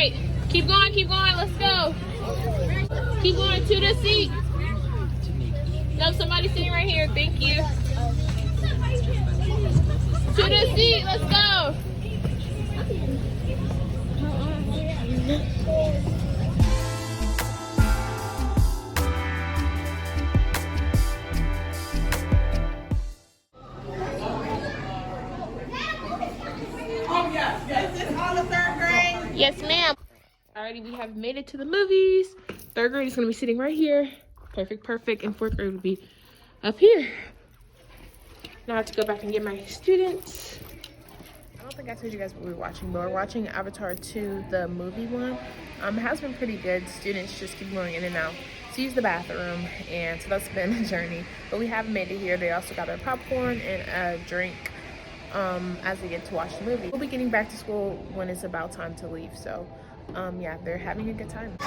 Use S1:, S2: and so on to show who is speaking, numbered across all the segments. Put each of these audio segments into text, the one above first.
S1: right, keep going, let's go. Keep going to the seat. No, somebody's sitting right here, thank you. To the seat, let's go.
S2: Is this all of third grade?
S1: Yes, ma'am. Alrighty, we have made it to the movies. Third grade is gonna be sitting right here. Perfect. And fourth grade will be up here. Now I have to go back and get my students. I don't think I told you guys what we were watching, but we're watching Avatar 2, the movie one. It has been pretty good. Students just keep going in and out to use the bathroom, and so that's been a journey. But we have made it here. They also got their popcorn and a drink as they get to watch the movie. We'll be getting back to school when it's about time to leave. So yeah, they're having a good time. Woo!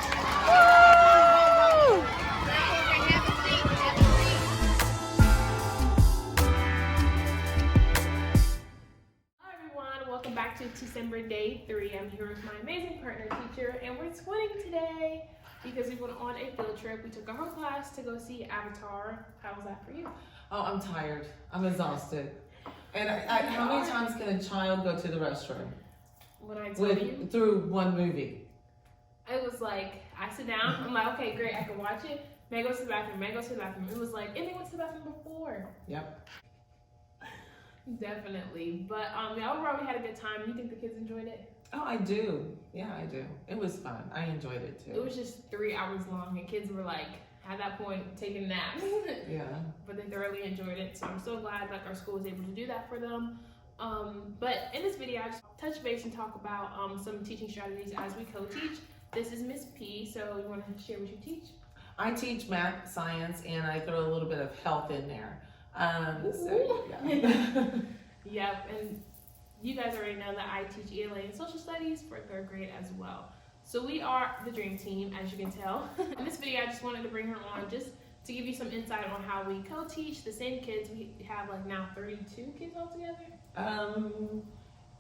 S1: Welcome back to Tecember Day 3. I'm here with my amazing partner teacher, and we're twinning today because we went on a field trip. We took our whole class to go see Avatar. How was that for you?
S2: Oh, I'm tired. I'm exhausted. And how many times can a child go to the restroom?
S1: When I told you?
S2: Through one movie.
S1: It was like, I sit down, I'm like, okay, great, I can watch it. May I go to the bathroom, may I go to the bathroom. It was like, and they went to the bathroom before.
S2: Yep.
S1: Definitely. But yeah, overall we had a good time. You think the kids enjoyed it?
S2: Oh, I do. Yeah, I do. It was fun. I enjoyed it too.
S1: It was just 3 hours long, and kids were like, at that point, taking naps.
S2: Yeah.
S1: But they thoroughly enjoyed it. So I'm so glad like our school was able to do that for them. But in this video, I just touch base and talk about some teaching strategies as we co-teach. This is Miss P, so you want to share what you teach?
S2: I teach math, science, and I throw a little bit of health in there. So, yeah.
S1: Yep, and you guys already know that I teach ELA and social studies for third grade as well. So we are the dream team, as you can tell. In this video, I just wanted to bring her on just to give you some insight on how we co-teach the same kids. We have like now 32 kids altogether.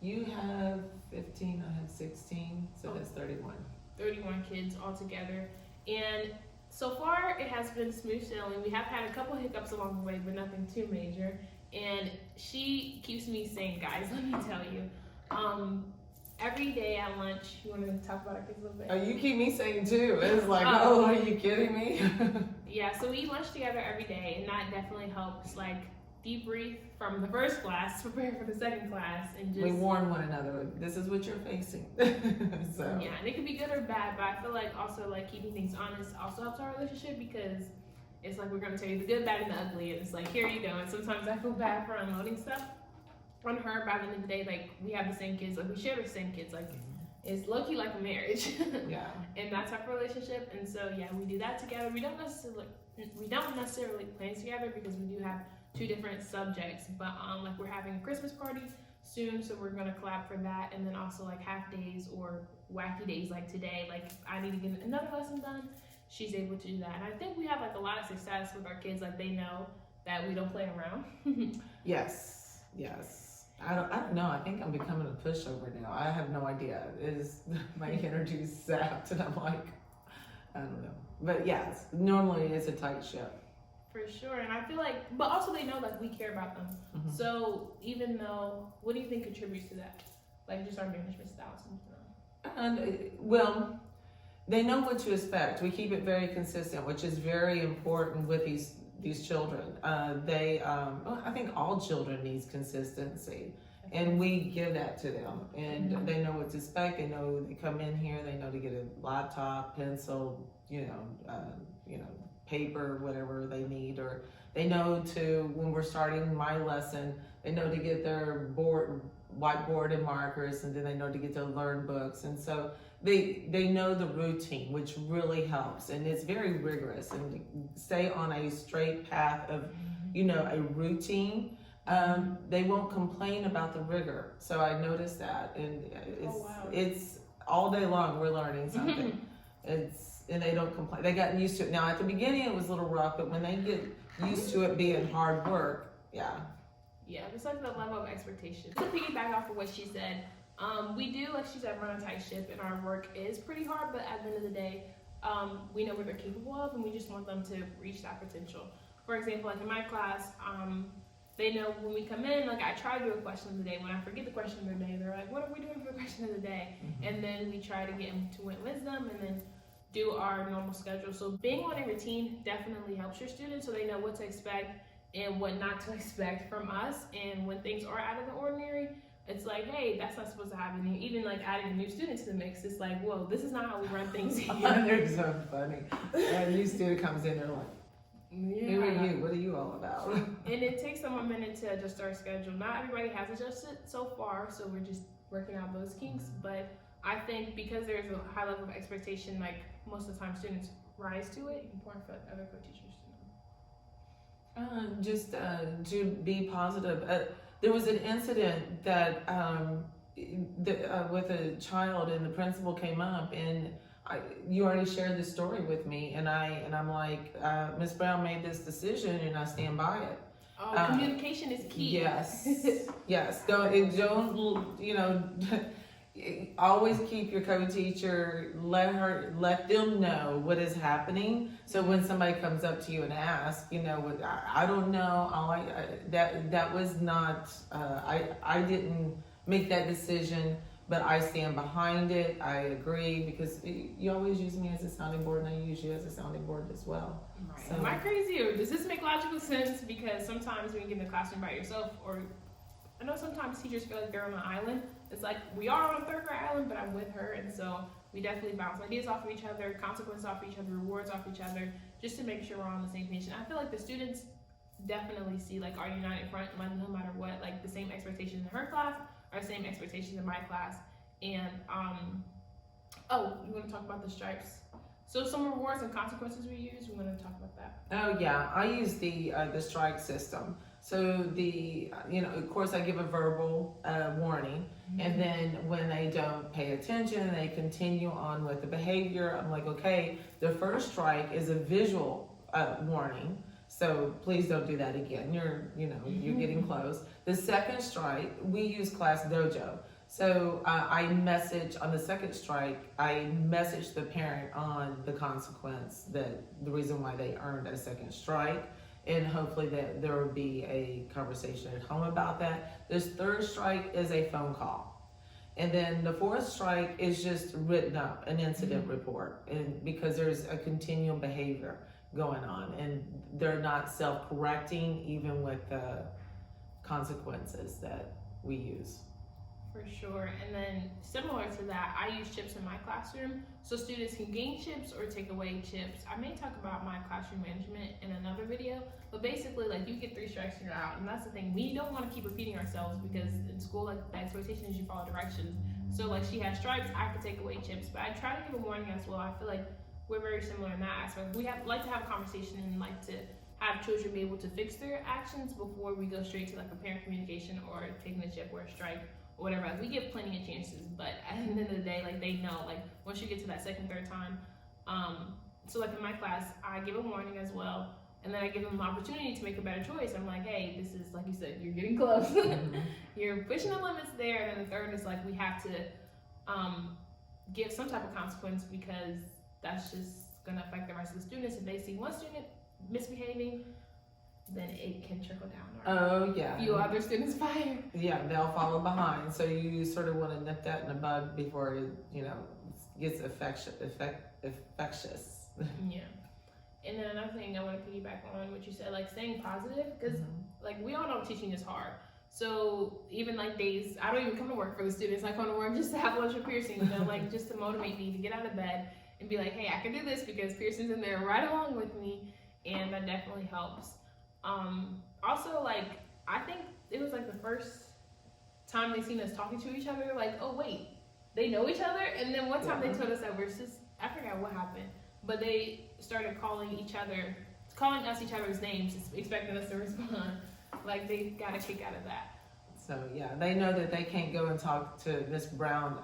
S2: You have 15, I have 16, so that's 31.
S1: 31 kids altogether. And so far, it has been smooth sailing. We have had a couple hiccups along the way, but nothing too major. And she keeps me sane, guys, let me tell you. Every day at lunch, you want to talk about our kids a little bit?
S2: Oh, you keep me sane too. It's like, oh, are you kidding me?
S1: Yeah, so we eat lunch together every day, and that definitely helps, like, debrief from the first class, prepare for the second class, and just...
S2: We warn one another, this is what you're facing. So.
S1: Yeah, and it can be good or bad, but I feel like also, like, keeping things honest also helps our relationship, because it's like we're going to tell you the good, bad, and the ugly, and it's like, here you go. And sometimes I feel bad for unloading stuff on her. By the end of the day, like, we have the same kids, like, we share the same kids, like, it's low-key like a marriage.
S2: Yeah.
S1: And that's our relationship, and so yeah, we do that together. We don't necessarily plan together because we do have 2 different subjects, but like we're having a Christmas party soon, so we're gonna collab for that, and then also like half days or wacky days like today. Like I need to get another lesson done, she's able to do that. And I think we have like a lot of success with our kids. Like they know that we don't play around.
S2: Yes. I don't know. I think I'm becoming a pushover now. I have no idea. My energy's zapped, and I'm like, I don't know. But yes, normally it's a tight ship.
S1: For sure, and I feel like, but also they know like we care about them. Mm-hmm. So even though, what do you think contributes to that? Like just our management styles.
S2: Well, they know what to expect. We keep it very consistent, which is very important with these children. I think all children need consistency, and we give that to them. And mm-hmm. They know what to expect. They know they come in here. They know to get a laptop, pencil, paper, whatever they need, or they know to, when we're starting my lesson, they know to get their whiteboard and markers, and then they know to get their learn books. And so they know the routine, which really helps, and it's very rigorous, and stay on a straight path of a routine. They won't complain about the rigor. So I noticed that, and it's all day long we're learning something. And they don't complain. They got used to it. Now at the beginning it was a little rough, but when they get used to it being hard work, yeah.
S1: Yeah, it's like the level of expectation. To piggyback off of what she said, We do, like she said, run a tight ship, and our work is pretty hard, but at the end of the day, we know what they're capable of, and we just want them to reach that potential. For example, like in my class, they know when we come in, like I try to do a question of the day. When I forget the question of the day, they're like, what are we doing for the question of the day? And then we try to get them to win wisdom and then do our normal schedule. So being on a routine definitely helps your students so they know what to expect and what not to expect from us. And when things are out of the ordinary, it's like, hey, that's not supposed to happen. And even like adding a new student to the mix, it's like, whoa, this is not how we run things here.
S2: They're so funny. And a new student comes in, they're like, who are you? What are you all about?
S1: And it takes them a minute to adjust our schedule. Not everybody has adjusted so far, so we're just working out those kinks. But I think because there's a high level of expectation, like most of the time students rise to it, important for other co-teachers to know.
S2: To be positive. There was an incident that with a child, and the principal came up, and you already shared this story with me, and I'm like, Miss Brown made this decision, and I stand by it.
S1: Communication is key.
S2: Yes, yes. Don't always keep your co-teacher. Let them know what is happening. So when somebody comes up to you and asks, I don't know. That was not. I didn't make that decision, but I stand behind it. I agree because you always use me as a sounding board, and I use you as a sounding board as well.
S1: Right. So, am I crazy, or does this make logical sense? Because sometimes when you get in the classroom by yourself, or I know sometimes teachers feel like they're on an island. It's like we are on a third grade island, but I'm with her, and so we definitely bounce ideas off of each other, consequences off of each other, rewards off each other, just to make sure we're on the same page. And I feel like the students definitely see like our united front, like no matter what, like the same expectations in her class are the same expectations in my class. And you want to talk about the stripes? So some rewards and consequences we use. We want to talk about that.
S2: Oh yeah, I use the strike system. So of course I give a verbal warning, and then when they don't pay attention, they continue on with the behavior. I'm like, okay, the first strike is a visual warning. So please don't do that again. You're getting close. The second strike, we use Class Dojo. So I message on the second strike, I message the parent on the consequence, the reason why they earned a second strike, and hopefully that there will be a conversation at home about that. This third strike is a phone call. And then the fourth strike is just written up, an incident report, and because there's a continual behavior going on, and they're not self-correcting even with the consequences that we use.
S1: For sure. And then similar to that, I use chips in my classroom so students can gain chips or take away chips. I may talk about my classroom management in another video, but basically like you get 3 strikes and you're out. And that's the thing, we don't want to keep repeating ourselves because in school like the expectation is you follow directions. So like she has stripes, I could take away chips, but I try to give a warning as well. I feel like we're very similar in that aspect. We like to have a conversation and like to have children be able to fix their actions before we go straight to like a parent communication or taking a chip or a strike or whatever. Like, we give plenty of chances, but at the end of the day, like they know, like once you get to that second, third time. So like in my class, I give a warning as well, and then I give them an opportunity to make a better choice. I'm like, hey, this is, like you said, you're getting close. You're pushing the limits there. And then the third is like we have to give some type of consequence because that's just gonna affect the rest of the students. If they see one student misbehaving, then it can trickle down.
S2: Oh yeah.
S1: A few other students fired.
S2: Yeah, they'll follow behind. So you sort of want to nip that in the bud before it, gets infectious.
S1: Yeah. And then another thing I want to piggyback on what you said, like staying positive, because like we all know teaching is hard. So even like days, I don't even come to work for the students. I come to work just to have lunch with Pearson, like just to motivate me to get out of bed and be like, hey, I can do this because Pearson's in there right along with me, and that definitely helps. Also, like, I think it was like the first time they seen us talking to each other, like, oh wait, they know each other. And then one time they told us that we're just, I forgot what happened, but they started calling us each other's names, expecting us to respond. Like, they got a kick out of that.
S2: So yeah, they know that they can't go and talk to Miss Brown.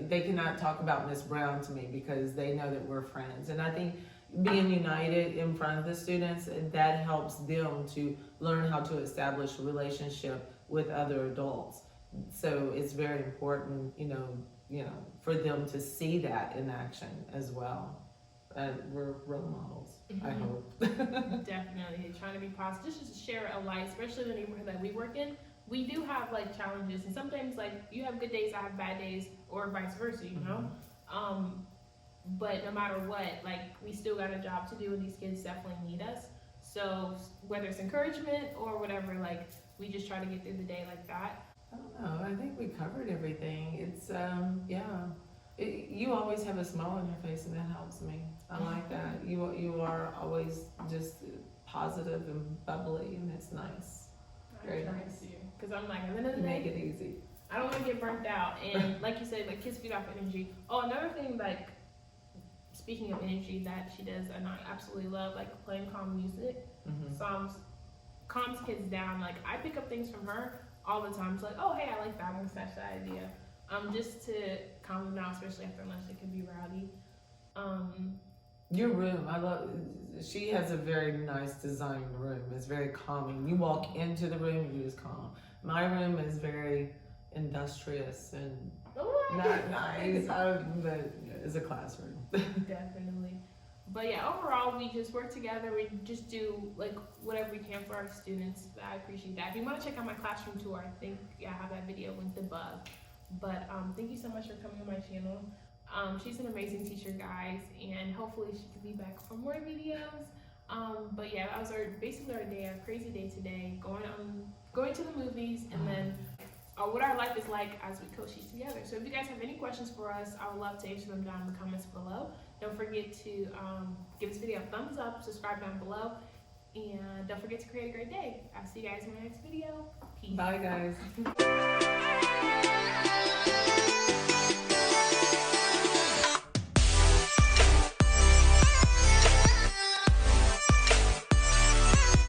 S2: They cannot talk about Miss Brown to me because they know that we're friends. And I think being united in front of the students, that helps them to learn how to establish a relationship with other adults. So it's very important, for them to see that in action as well. We're role models, I hope.
S1: Definitely trying to be positive, just to share a light, especially the neighborhood that we work in. We do have like challenges, and sometimes like you have good days, I have bad days, or vice versa, you know. But no matter what, like we still got a job to do, and these kids definitely need us. So whether it's encouragement or whatever, like we just try to get through the day like that.
S2: I don't know. I think we covered everything. It's you always have a smile on your face, and that helps me. I like that. You are always just positive and bubbly, and it's nice. Very nice.
S1: Because I'm like, at the end of the day,
S2: make it easy.
S1: I don't want to get burnt out, and like you said, like kids feed off energy. Oh, another thing, like speaking of energy, that she does, and I absolutely love, like playing calm music. Calms kids down. Like I pick up things from her all the time. It's like, oh hey, I like that. I'm gonna snatch that idea. Just to calm them down, especially after lunch, it can be rowdy.
S2: Your room, I love. She has a very nice designed room. It's very calming. You walk into the room, and you just calm. My room is very industrious and not nice, but it's a classroom.
S1: Definitely. But yeah, overall, we just work together. We just do like whatever we can for our students. I appreciate that. If you want to check out my classroom tour, I think I have that video linked above. But thank you so much for coming on my channel. She's an amazing teacher, guys, and hopefully she can be back for more videos. But yeah, that was basically our day, our crazy day today, going to the movies, and then what our life is like as we coach these together. So if you guys have any questions for us, I would love to answer them down in the comments below. Don't forget to give this video a thumbs up, subscribe down below, and don't forget to create a great day. I'll see you guys in my next video. Peace.
S2: Bye, guys.